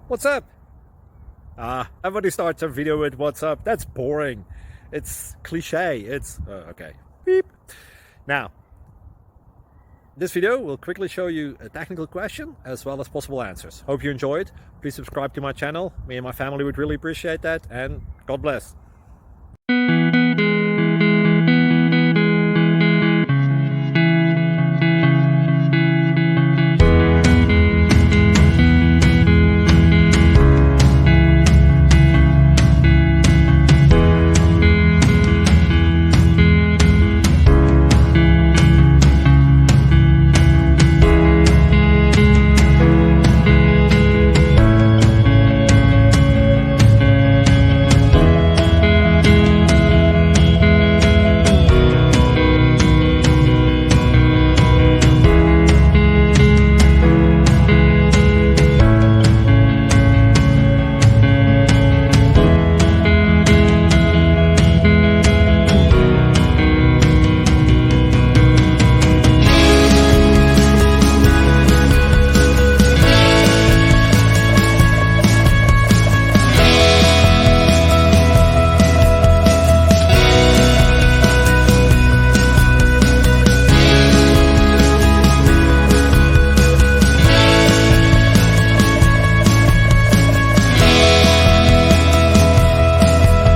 What's up? Everybody starts a video with what's up. That's boring. It's cliche. It's okay. Beep. Now, this video will quickly show you a technical question as well as possible answers. Hope you enjoyed. Please subscribe to my channel. Me and my family would really appreciate that, and God bless.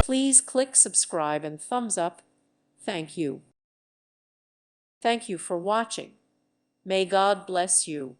Please click subscribe and thumbs up. Thank you. Thank you for watching. May God bless you.